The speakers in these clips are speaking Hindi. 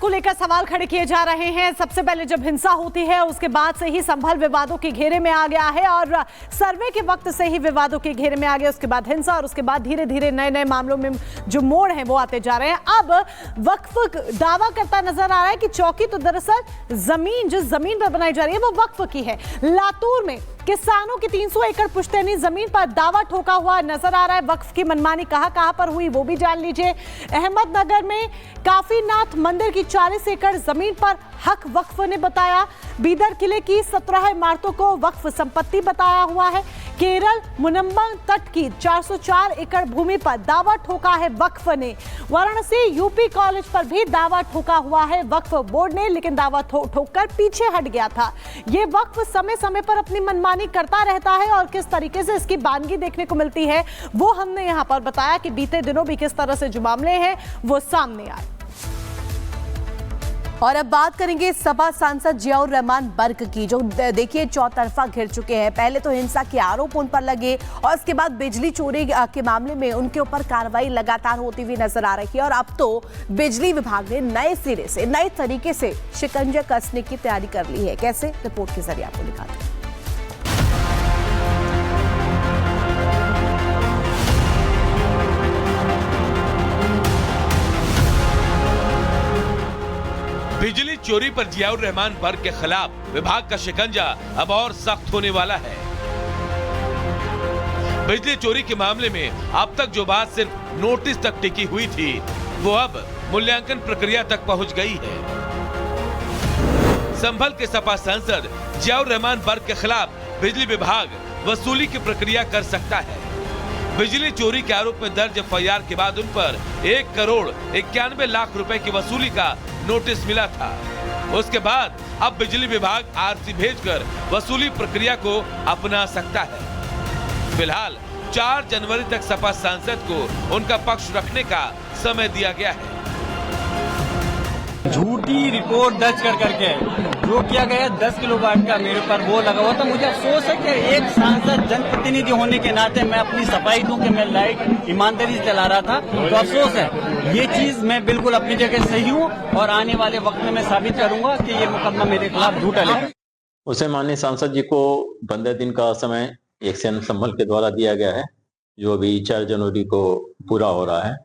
को लेकर सवाल खड़े किए जा रहे हैं। सबसे पहले जब हिंसा होती है उसके बाद से ही संभल विवादों के घेरे में आ गया है और सर्वे के वक्त से ही विवादों के घेरे में आ गया, उसके बाद हिंसा और उसके बाद धीरे धीरे नए नए मामलों में जो मोड़ हैं वो आते जा रहे हैं। अब वक्फ दावा करता नजर आ रहा है कि चौकी तो दरअसल जमीन जिस जमीन पर बनाई जा रही है वो वक्फ की है। लातूर में किसानों की 300 एकड़ पुश्तैनी जमीन पर दावा ठोका हुआ नजर आ रहा है। वक्फ की मनमानी कहां पर हुई वो भी जान लीजिए। अहमदनगर में काफीनाथ मंदिर की 40 एकड़ जमीन पर हक वक्फ ने बताया। बीदर किले की 17 इमारतों को वक्फ संपत्ति बताया हुआ है। केरल मुनम्बम तट की 404 एकड़ भूमि पर दावा ठोका है वक्फ ने। वाराणसी यूपी कॉलेज पर भी दावा ठोका हुआ है वक्फ बोर्ड ने, लेकिन दावा ठोककर पीछे हट गया था। ये वक्फ समय समय पर अपनी मनमानी करता रहता है और किस तरीके से इसकी बानगी देखने को मिलती है वो हमने यहां पर बताया कि बीते दिनों भी किस तरह से जो मामले हैं वो सामने आए। और अब बात करेंगे सपा सांसद जियाउर रहमान बर्क की, जो देखिए चौतरफा घिर चुके हैं। पहले तो हिंसा के आरोप उन पर लगे और उसके बाद बिजली चोरी के मामले में उनके ऊपर कार्रवाई लगातार होती हुई नजर आ रही है और अब तो बिजली विभाग ने नए सिरे से नए तरीके से शिकंजा कसने की तैयारी कर ली है। कैसे, रिपोर्ट के जरिए आपको दिखाते हैं। बिजली चोरी पर जियाउर रहमान बर्क के खिलाफ विभाग का शिकंजा अब और सख्त होने वाला है। बिजली चोरी के मामले में अब तक जो बात सिर्फ नोटिस तक टिकी हुई थी वो अब मूल्यांकन प्रक्रिया तक पहुंच गई है। संभल के सपा सांसद जियाउर रहमान बर्क के खिलाफ बिजली विभाग वसूली की प्रक्रिया कर सकता है। बिजली चोरी के आरोप में दर्ज एफआईआर के बाद उन पर 1 करोड़ 91 लाख रुपए की वसूली का नोटिस मिला था। उसके बाद अब बिजली विभाग आरसी भेजकर वसूली प्रक्रिया को अपना सकता है। फिलहाल 4 जनवरी तक सपा सांसद को उनका पक्ष रखने का समय दिया गया है। झूठी रिपोर्ट दर्ज कर करके जो किया गया 10 किलोवाट का मेरे पर वो लगा हुआ था। मुझे अफसोस है कि एक सांसद जनप्रतिनिधि होने के नाते मैं अपनी सफाई दूं कि मैं लाइट ईमानदारी से चला रहा था, तो अफसोस है। ये चीज मैं बिल्कुल अपनी जगह सही हूँ और आने वाले वक्त में मैं साबित करूंगा कि ये मुकदमा मेरे खिलाफ झूठा है। उसे माननीय सांसद जी को 15 दिन का समय एक्शन संभल के द्वारा दिया गया है, जो अभी 4 जनवरी को पूरा हो रहा है।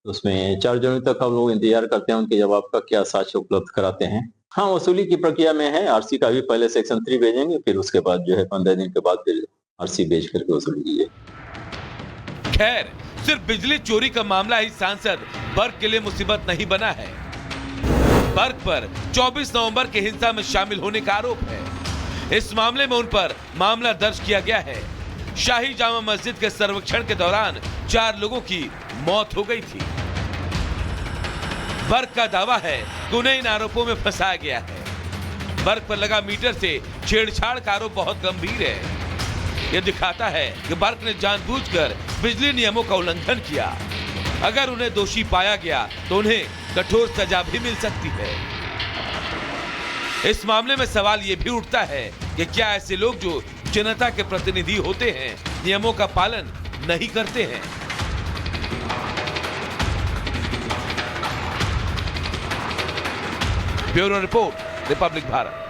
उसमें 4 जनवरी तक हम लोग इंतजार करते हैं उनके जवाब का, क्या साक्ष्य उपलब्ध कराते हैं। हाँ, वसूली की प्रक्रिया में है। आरसी का भी पहले सेक्शन 3 भेजेंगे, फिर उसके बाद जो है 15 दिन के बाद फिर आरसी भेज करके वसूली कीजिए। खैर, सिर्फ बिजली चोरी का मामला ही सांसद बर्क के लिए मुसीबत नहीं बना है। बर्क पर 24 नवंबर के हिंसा में शामिल होने का आरोप है। इस मामले में उन पर मामला दर्ज किया गया है। शाही जामा मस्जिद के सर्वेक्षण के दौरान 4 लोगों की मौत हो गई थी। बर्क का दावा है कि उन्हें इन आरोपों में फंसाया गया है। बर्क पर लगा मीटर से छेड़छाड़ का आरोप बहुत गंभीर है। यह दिखाता है कि बर्क ने जानबूझकर बिजली नियमों का उल्लंघन किया। अगर उन्हें दोषी पाया गया तो उन्हें कठोर सजा भी मिल सकती है। इस मामले में सवाल यह भी उठता है कि क्या ऐसे लोग जो जनता के प्रतिनिधि होते हैं नियमों का पालन नहीं करते हैं। Bureau report, Republic Bharat.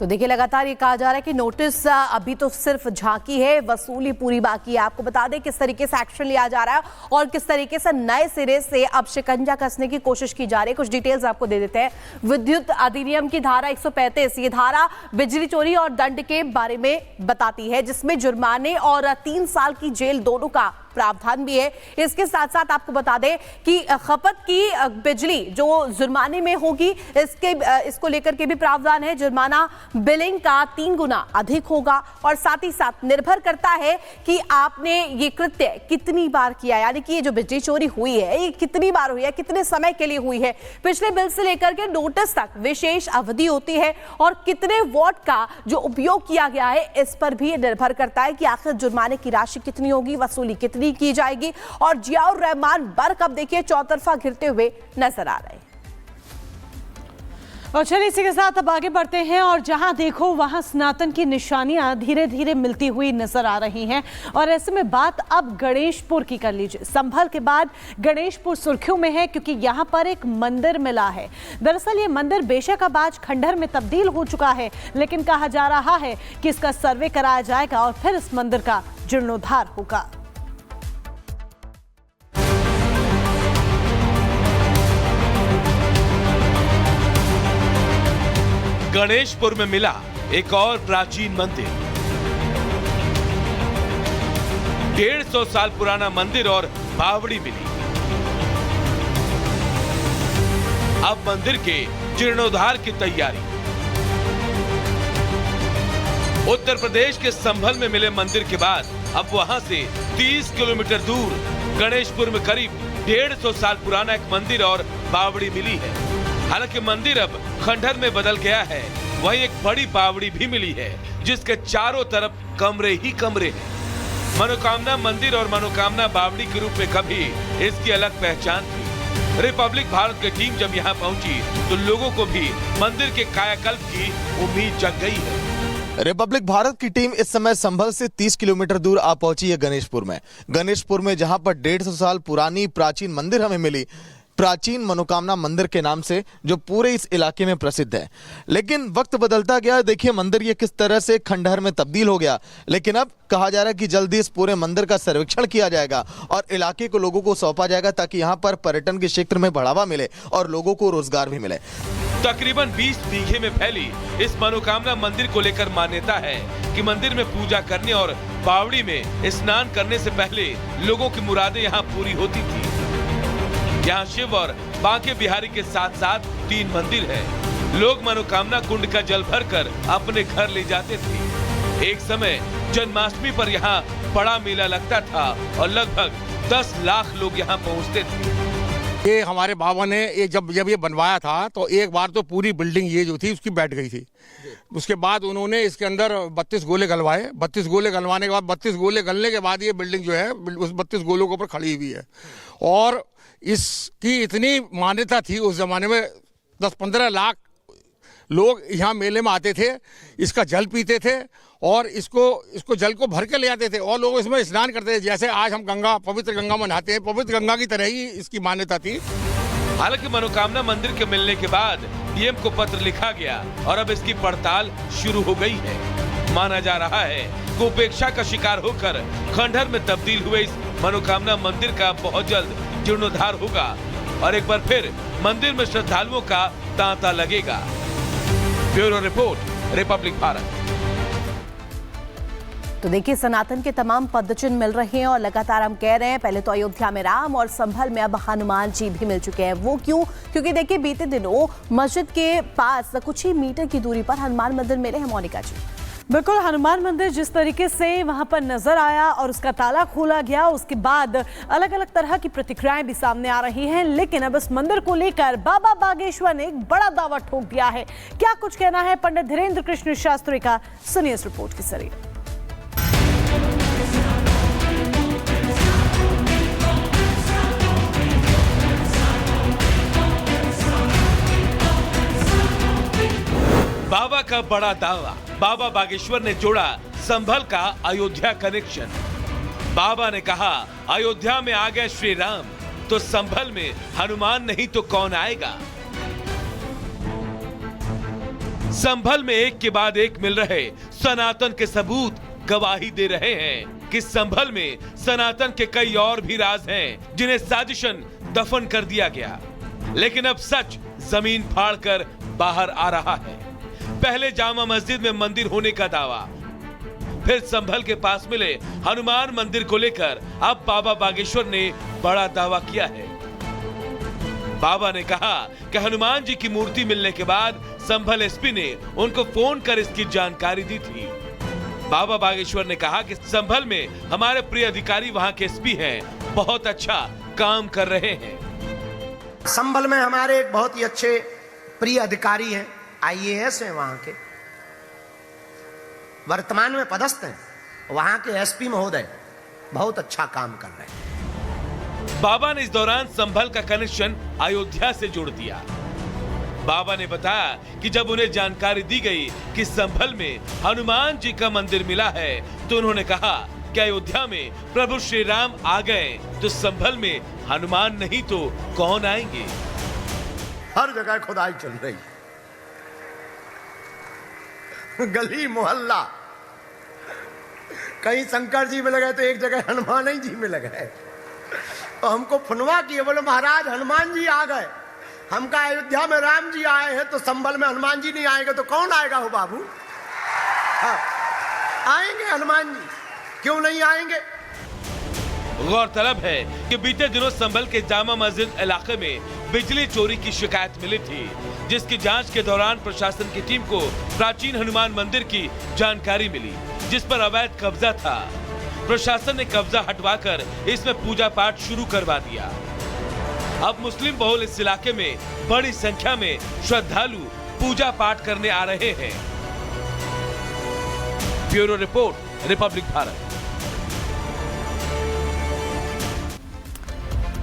तो देखिए लगातार ये कहा जा रहा है कि नोटिस अभी तो सिर्फ झांकी है, वसूली पूरी बाकी है। आपको बता दें किस तरीके से एक्शन लिया जा रहा है और किस तरीके से नए सिरे से अब शिकंजा कसने की कोशिश की जा रही है। कुछ डिटेल्स आपको दे देते हैं। विद्युत अधिनियम की धारा 135, ये धारा बिजली चोरी और दंड के बारे में बताती है, जिसमें जुर्माने और 3 साल की जेल दोनों का प्रावधान भी है। इसके साथ साथ आपको बता दें कि खपत की बिजली जो जुर्माने में होगी इसको लेकर के भी प्रावधान है। जुर्माना बिलिंग का 3 गुना अधिक होगा और साथ ही साथ निर्भर करता है कि आपने ये कृत्य कितनी बार किया, यानी कि ये जो बिजली चोरी हुई है ये कितनी बार हुई है, कितने समय के लिए हुई है। पिछले बिल से लेकर के नोटिस तक विशेष अवधि होती है और कितने वॉट का जो उपयोग किया गया है इस पर भी निर्भर करता है कि आखिर जुर्माने की राशि कितनी होगी, वसूली कितनी की जाएगी। और जियाउर रहमान बर्क अब देखिए चौतरफा घिरते हुए नजर आ रहे हैं। और चलिए इसी के साथ अब आगे बढ़ते हैं और जहां देखो वहां सनातन की निशानियां धीरे धीरे मिलती हुई नजर आ रही हैं। और ऐसे में बात अब गणेशपुर की कर लीजिए। संभल के बाद गणेशपुर सुर्खियों में है क्योंकि यहां पर एक मंदिर मिला है। दरअसल ये मंदिर बेशक अब आज खंडहर में तब्दील हो चुका है, लेकिन कहा जा रहा है कि इसका सर्वे कराया जाएगा और फिर इस मंदिर का जीर्णोद्धार होगा। गणेशपुर में मिला एक और प्राचीन मंदिर। 150 साल पुराना मंदिर और बावड़ी मिली। अब मंदिर के जीर्णोद्धार की तैयारी। उत्तर प्रदेश के संभल में मिले मंदिर के बाद अब वहां से 30 किलोमीटर दूर गणेशपुर में करीब 150 साल पुराना एक मंदिर और बावड़ी मिली है। हालांकि मंदिर अब खंडहर में बदल गया है, वहीं एक बड़ी बावड़ी भी मिली है जिसके चारों तरफ कमरे ही कमरे हैं। मनोकामना मंदिर और मनोकामना बावड़ी के रूप में कभी इसकी अलग पहचान थी। रिपब्लिक भारत की टीम जब यहां पहुंची तो लोगों को भी मंदिर के कायाकल्प की उम्मीद जग गई है। रिपब्लिक भारत की टीम इस समय संभल से 30 किलोमीटर दूर आ पहुंची है गणेशपुर में। गणेशपुर में जहां पर 150 साल पुरानी प्राचीन मंदिर हमें मिली, प्राचीन मनोकामना मंदिर के नाम से, जो पूरे इस इलाके में प्रसिद्ध है। लेकिन वक्त बदलता गया। देखिए मंदिर ये किस तरह से खंडहर में तब्दील हो गया। लेकिन अब कहा जा रहा है कि जल्दी इस पूरे मंदिर का सर्वेक्षण किया जाएगा और इलाके को लोगों को सौंपा जाएगा ताकि यहाँ पर पर्यटन के क्षेत्र में बढ़ावा मिले और लोगों को रोजगार भी मिले। तकरीबन 20 बीघे में फैली इस मनोकामना मंदिर को लेकर मान्यता है कि मंदिर में पूजा करने और बावड़ी में स्नान करने से पहले लोगों की मुरादें यहाँ पूरी होती थी। यहाँ शिव और बांके बिहारी के साथ साथ 3 मंदिर है। लोग मनोकामना कुंड का जल भरकर अपने घर ले जाते थे। एक समय जन्माष्टमी पर यहाँ बड़ा मेला लगता था और लगभग 10 लाख लोग यहाँ पहुँचते थे। ये हमारे बाबा ने ये जब ये बनवाया था तो एक बार तो पूरी बिल्डिंग ये जो थी उसकी बैठ गई थी। उसके बाद उन्होंने इसके अंदर 32 गोले गलवाए। 32 गोले गलवाने के बाद 32 गोले गलने के बाद ये बिल्डिंग जो है उस 32 गोलों के ऊपर खड़ी हुई है। और इसकी इतनी मान्यता थी उस जमाने में 10-15 लाख लोग यहाँ मेले में आते थे, इसका जल पीते थे और इसको जल को भर के ले आते थे और लोग इसमें स्नान करते थे। जैसे आज हम पवित्र गंगा में नहाते हैं, पवित्र गंगा की तरह ही इसकी मान्यता थी। हालांकि मनोकामना मंदिर के मिलने के बाद डीएम को पत्र लिखा गया और अब इसकी पड़ताल शुरू हो गई है। माना जा रहा है कि उपेक्षा का शिकार होकर खंडहर में तब्दील हुए इस मनोकामना मंदिर का बहुत जल्द जीर्णोद्धार होगा और एक बार फिर मंदिर में श्रद्धालुओं का तांता लगेगा। Bureau report, Republic Bharat. तो देखिए सनातन के तमाम पदचिन्ह मिल रहे हैं और लगातार हम कह रहे हैं, पहले तो अयोध्या में राम और संभल में अब हनुमान जी भी मिल चुके हैं। वो क्यों? क्योंकि देखिए बीते दिनों मस्जिद के पास कुछ ही मीटर की दूरी पर हनुमान मंदिर मिले हैं। मोनिका जी, बिल्कुल, हनुमान मंदिर जिस तरीके से वहां पर नजर आया और उसका ताला खोला गया, उसके बाद अलग अलग तरह की प्रतिक्रियाएं भी सामने आ रही हैं। लेकिन अब इस मंदिर को लेकर बाबा बागेश्वर ने एक बड़ा दावा ठोक दिया है। क्या कुछ कहना है पंडित धीरेन्द्र कृष्ण शास्त्री का, सुनिए इस रिपोर्ट के जरिए। बाबा का बड़ा दावा। बाबा बागेश्वर ने जोड़ा संभल का अयोध्या कनेक्शन। बाबा ने कहा अयोध्या में आ गए श्री राम तो संभल में हनुमान नहीं तो कौन आएगा। संभल में एक के बाद एक मिल रहे सनातन के सबूत गवाही दे रहे हैं कि संभल में सनातन के कई और भी राज हैं जिन्हें साजिशन दफन कर दिया गया। लेकिन अब सच जमीन फाड़कर बाहर आ रहा है। पहले जामा मस्जिद में मंदिर होने का दावा, फिर संभल के पास मिले हनुमान मंदिर को लेकर अब बाबा बागेश्वर ने बड़ा दावा किया है। बाबा ने कहा कि हनुमान जी की मूर्ति मिलने के बाद संभल एसपी ने उनको फोन कर इसकी जानकारी दी थी। बाबा बागेश्वर ने कहा कि संभल में हमारे प्रिय अधिकारी वहां के एसपी हैं, बहुत अच्छा काम कर रहे हैं। संभल में हमारे एक बहुत ही अच्छे प्रिय अधिकारी हैं, आईएएस हैं, वहां के वर्तमान में पदस्थ हैं, वहां के एसपी महोदय बहुत अच्छा काम कर रहे हैं। बाबा ने इस दौरान संभल का कनेक्शन अयोध्या से जोड़ दिया। बाबा ने बताया कि जब उन्हें जानकारी दी गई कि संभल में हनुमान जी का मंदिर मिला है तो उन्होंने कहा कि अयोध्या में प्रभु श्री राम आ गए तो संभल में हनुमान नहीं तो कौन आएंगे। हर जगह खुदाई चल रही, गली मोहल्ला, कहीं शंकर जी में लगे तो एक जगह हनुमान जी में लगे। तो हमको फुनवा किए, बोले महाराज हनुमान जी आ गए। हम कहा अयोध्या में राम जी आए हैं तो संभल में हनुमान जी नहीं आएंगे तो कौन आएगा हो बाबू? हाँ, आएंगे हनुमान जी, क्यों नहीं आएंगे? गौरतलब है कि बीते दिनों संभल के जामा मस्जिद इलाके में बिजली चोरी की शिकायत मिली थी, जिसकी जांच के दौरान प्रशासन की टीम को प्राचीन हनुमान मंदिर की जानकारी मिली, जिस पर अवैध कब्जा था। प्रशासन ने कब्जा हटवाकर इसमें पूजा पाठ शुरू करवा दिया। अब मुस्लिम बहुल इस इलाके में बड़ी संख्या में श्रद्धालु पूजा पाठ करने आ रहे हैं। Bureau report, Republic Bharat.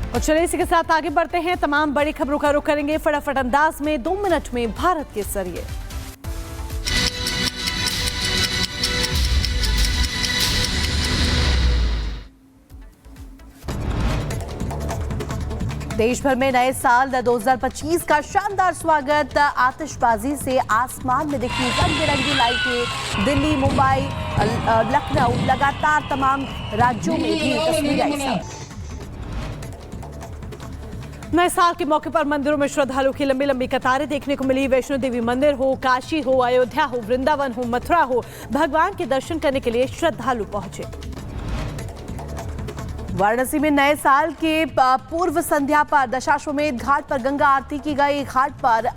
और चलिए इसी के साथ आगे बढ़ते हैं। तमाम बड़ी खबरों का रुख करेंगे फटाफट अंदाज में 2 मिनट में भारत के जरिए। देश भर में नए साल 2025 का शानदार स्वागत। आतिशबाजी से आसमान में दिखी रंग बिरंगी लाइटें। दिल्ली, मुंबई, लखनऊ, लगातार तमाम राज्यों में भी तस्वीरें ऐसा। नए साल के मौके पर मंदिरों में श्रद्धालुओं की लंबी लंबी कतारें देखने को मिली। वैष्णो देवी मंदिर हो, काशी हो, अयोध्या हो, वृंदावन हो, मथुरा हो, भगवान के दर्शन करने के लिए श्रद्धालु पहुंचे। वाराणसी में नए साल के पूर्व संध्या पर दशाश्वमेध घाट पर गंगा आरती की गई। घाट पर